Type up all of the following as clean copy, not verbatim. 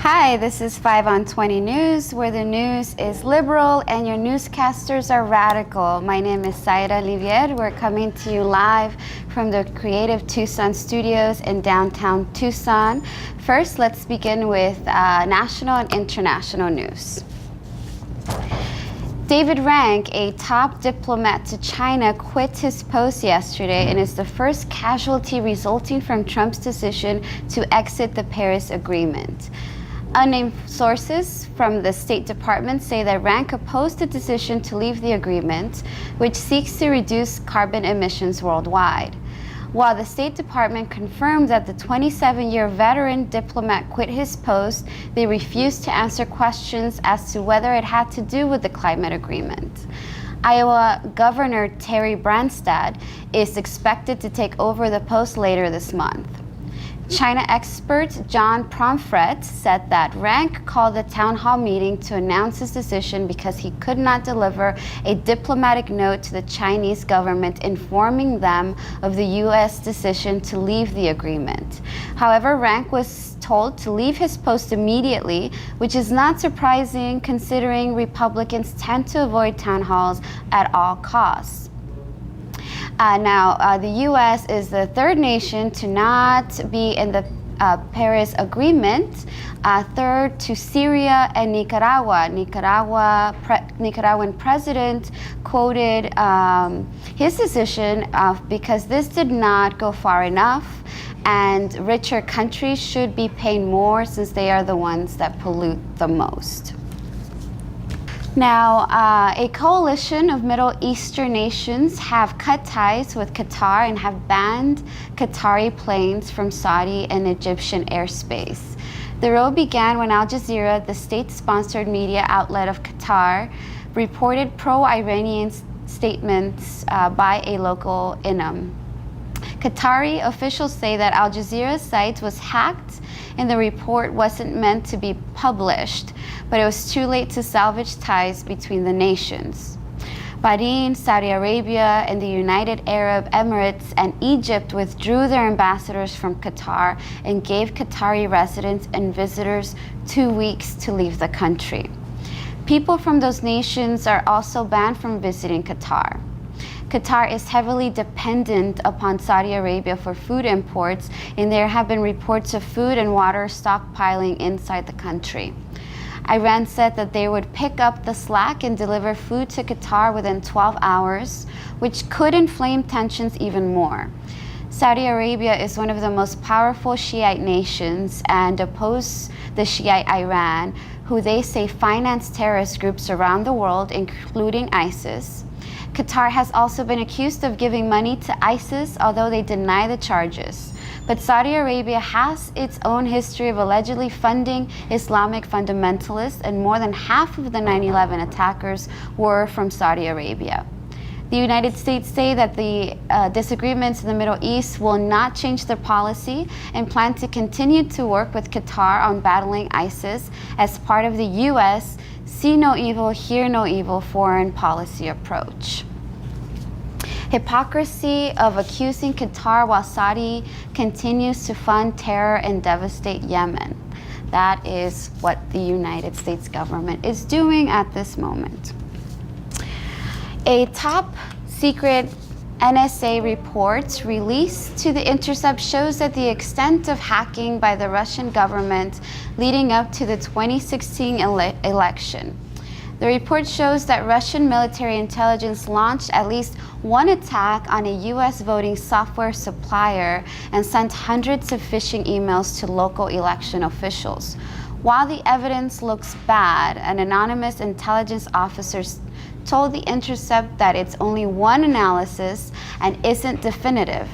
Hi, this is 5 on 20 News, where the news is liberal and your newscasters are radical. My name is Zaira Olivier. We're coming to you live from the Creative Tucson studios in downtown Tucson. First, let's begin with national and international news. David Rank, a top diplomat to China, quit his post yesterday and is the first casualty resulting from Trump's decision to exit the Paris Agreement. Unnamed sources from the State Department say that Rank opposed the decision to leave the agreement, which seeks to reduce carbon emissions worldwide. While the State Department confirmed that the 27-year veteran diplomat quit his post, they refused to answer questions as to whether it had to do with the climate agreement. Iowa Governor Terry Branstad is expected to take over the post later this month. China expert John Pomfret said that Rank called a town hall meeting to announce his decision because he could not deliver a diplomatic note to the Chinese government informing them of the U.S. decision to leave the agreement. However, Rank was told to leave his post immediately, which is not surprising considering Republicans tend to avoid town halls at all costs. The U.S. is the third nation to not be in the Paris Agreement, third to Syria and Nicaragua. Nicaraguan president quoted his decision because this did not go far enough, and richer countries should be paying more since they are the ones that pollute the most. Now, a coalition of Middle Eastern nations have cut ties with Qatar and have banned Qatari planes from Saudi and Egyptian airspace. The row began when Al Jazeera, the state-sponsored media outlet of Qatar, reported pro-Iranian statements by a local imam. Qatari officials say that Al Jazeera's site was hacked and the report wasn't meant to be published, but it was too late to salvage ties between the nations. Bahrain, Saudi Arabia, and the United Arab Emirates and Egypt withdrew their ambassadors from Qatar and gave Qatari residents and visitors 2 weeks to leave the country. People from those nations are also banned from visiting Qatar. Qatar is heavily dependent upon Saudi Arabia for food imports, and there have been reports of food and water stockpiling inside the country. Iran said that they would pick up the slack and deliver food to Qatar within 12 hours, which could inflame tensions even more. Saudi Arabia is one of the most powerful Shiite nations and oppose the Shiite Iran, who they say finance terrorist groups around the world, including ISIS. Qatar has also been accused of giving money to ISIS, although they deny the charges. But Saudi Arabia has its own history of allegedly funding Islamic fundamentalists, and more than half of the 9/11 attackers were from Saudi Arabia. The United States say that the disagreements in the Middle East will not change their policy and plan to continue to work with Qatar on battling ISIS as part of the U.S. see no evil, hear no evil foreign policy approach. Hypocrisy of accusing Qatar while Saudi continues to fund terror and devastate Yemen. That is what the United States government is doing at this moment. A top secret NSA report released to The Intercept shows that the extent of hacking by the Russian government leading up to the 2016 election. The report shows that Russian military intelligence launched at least one attack on a U.S. voting software supplier and sent hundreds of phishing emails to local election officials. While the evidence looks bad, an anonymous intelligence officer told The Intercept that it's only one analysis and isn't definitive.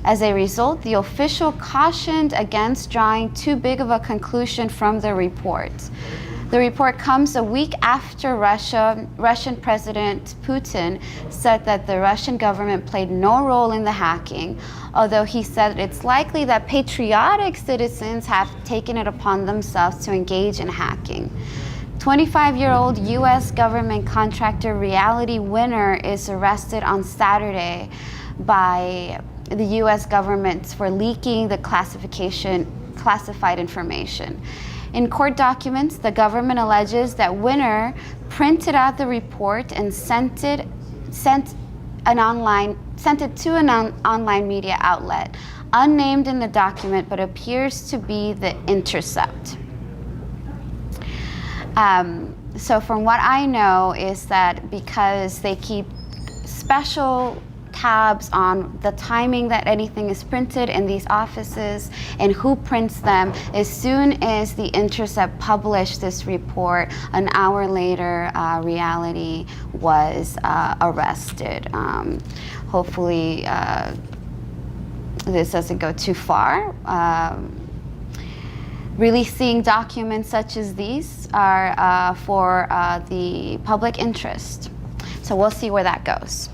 As a result, the official cautioned against drawing too big of a conclusion from the report. The report comes a week after Russian President Putin said that the Russian government played no role in the hacking, although he said it's likely that patriotic citizens have taken it upon themselves to engage in hacking. 25-year-old U.S. government contractor Reality Winner is arrested on Saturday by the U.S. government for leaking the classified information. In court documents, the government alleges that Winner printed out the report and sent it to an online media outlet, unnamed in the document, but appears to be The Intercept. So from what I know is that because they keep special tabs on the timing that anything is printed in these offices and who prints them, as soon as The Intercept published this report, an hour later, Reality was arrested. Hopefully this doesn't go too far. Releasing documents such as these are for the public interest. So we'll see where that goes.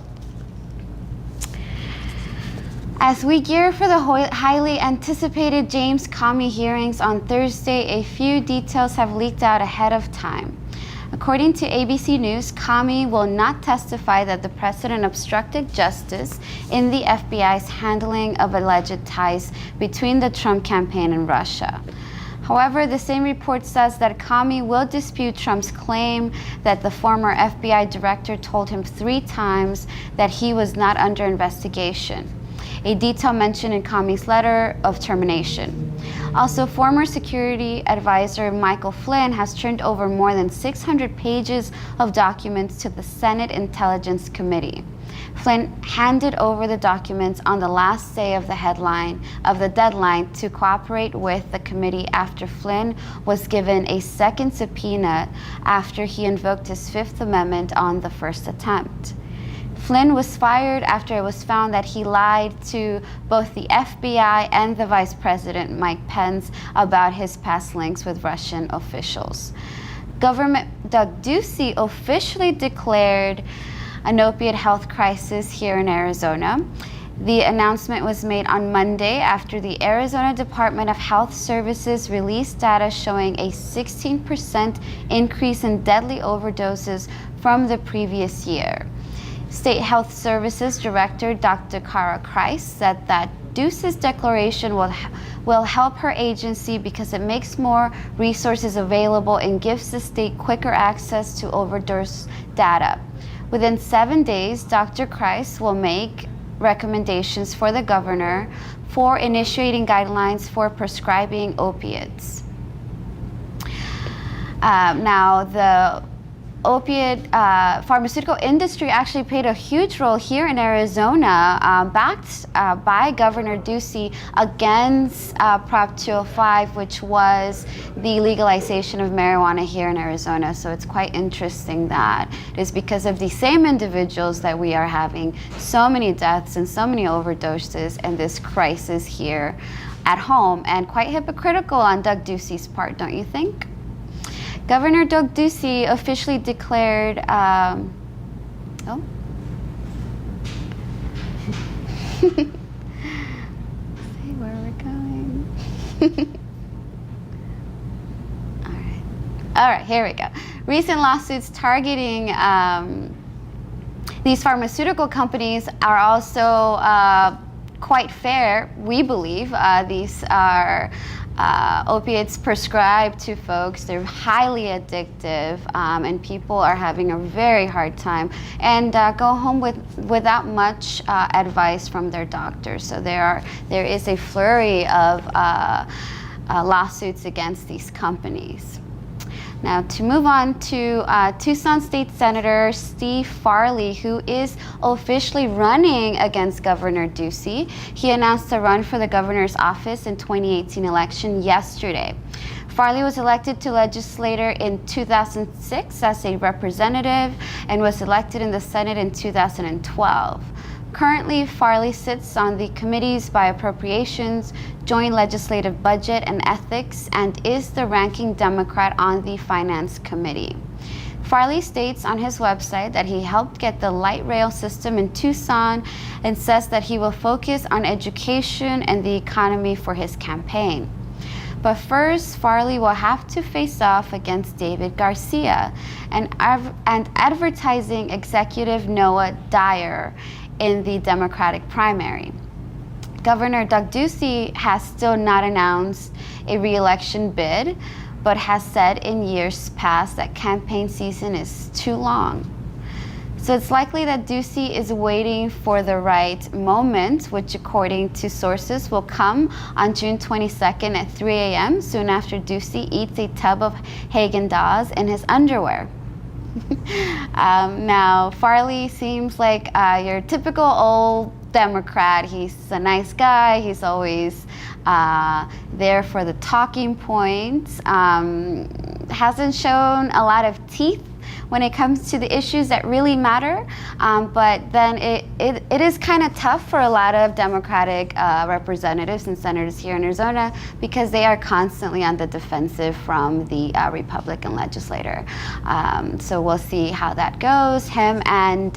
As we gear for the highly anticipated James Comey hearings on Thursday, a few details have leaked out ahead of time. According to ABC News, Comey will not testify that the president obstructed justice in the FBI's handling of alleged ties between the Trump campaign and Russia. However, the same report says that Comey will dispute Trump's claim that the former FBI director told him 3 times that he was not under investigation, a detail mentioned in Comey's letter of termination. Also, former security advisor Michael Flynn has turned over more than 600 pages of documents to the Senate Intelligence Committee. Flynn handed over the documents on the last day of the deadline to cooperate with the committee after Flynn was given a second subpoena after he invoked his Fifth Amendment on the first attempt. Flynn was fired after it was found that he lied to both the FBI and the Vice President, Mike Pence, about his past links with Russian officials. Governor Doug Ducey officially declared an opiate health crisis here in Arizona. The announcement was made on Monday after the Arizona Department of Health Services released data showing a 16% increase in deadly overdoses from the previous year. State Health Services Director Dr. Cara Christ said that Ducey's declaration will help her agency because it makes more resources available and gives the state quicker access to overdose data. Within 7 days, Dr. Christ will make recommendations for the governor for initiating guidelines for prescribing opiates. Now, the opiate pharmaceutical industry actually played a huge role here in Arizona, backed by Governor Ducey against Prop 205, which was the legalization of marijuana here in Arizona. So it's quite interesting that it is because of these same individuals that we are having so many deaths and so many overdoses and this crisis here at home, and quite hypocritical on Doug Ducey's part, don't you think? Governor Doug Ducey officially declared, See where we're going. All right, here we go. Recent lawsuits targeting these pharmaceutical companies are also quite fair, we believe. These are opiates prescribed to folks. They're highly addictive, and people are having a very hard time and go home without much advice from their doctors. So there is a flurry of lawsuits against these companies. Now, to move on to Tucson State Senator Steve Farley, who is officially running against Governor Ducey. He announced a run for the governor's office in 2018 election yesterday. Farley was elected to legislature in 2006 as a representative and was elected in the Senate in 2012. Currently, Farley sits on the committees by Appropriations, Joint Legislative Budget, and Ethics, and is the ranking Democrat on the Finance Committee. Farley states on his website that he helped get the light rail system in Tucson and says that he will focus on education and the economy for his campaign. But first, Farley will have to face off against David Garcia and advertising executive Noah Dyer in the Democratic primary. Governor Doug Ducey has still not announced a re-election bid, but has said in years past that campaign season is too long. So it's likely that Ducey is waiting for the right moment, which according to sources will come on June 22nd at 3 a.m., soon after Ducey eats a tub of Haagen-Dazs in his underwear. Now, Farley seems like your typical old Democrat. He's a nice guy. He's always there for the talking points. Hasn't shown a lot of teeth when it comes to the issues that really matter, but then it is kind of tough for a lot of Democratic representatives and senators here in Arizona because they are constantly on the defensive from the Republican legislator. So we'll see how that goes. Him and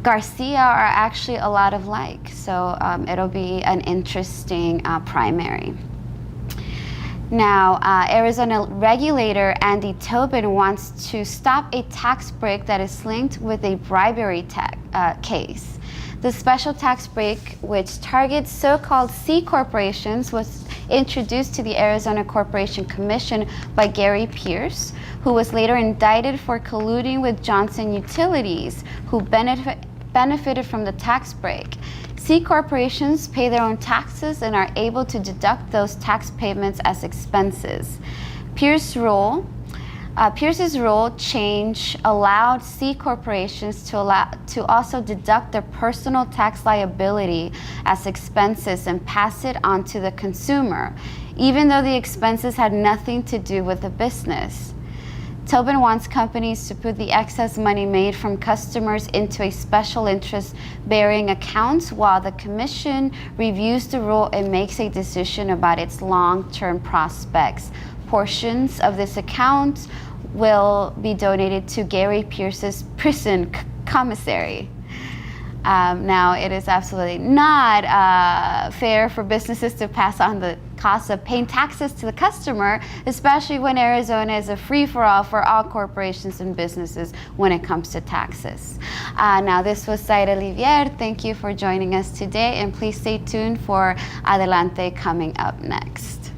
Garcia are actually a lot alike, so it'll be an interesting primary. Now, Arizona regulator Andy Tobin wants to stop a tax break that is linked with a bribery case. The special tax break, which targets so-called C corporations, was introduced to the Arizona Corporation Commission by Gary Pierce, who was later indicted for colluding with Johnson Utilities, who benefited from the tax break. C corporations pay their own taxes and are able to deduct those tax payments as expenses. Pierce's rule change allowed C corporations to also deduct their personal tax liability as expenses and pass it on to the consumer, even though the expenses had nothing to do with the business. Tobin wants companies to put the excess money made from customers into a special interest-bearing account while the commission reviews the rule and makes a decision about its long-term prospects. Portions of this account will be donated to Gary Pierce's prison commissary. Now, it is absolutely not fair for businesses to pass on the cost of paying taxes to the customer, especially when Arizona is a free-for-all for all corporations and businesses when it comes to taxes. Now, this was Zaira Olivier. Thank you for joining us today, and please stay tuned for Adelante coming up next.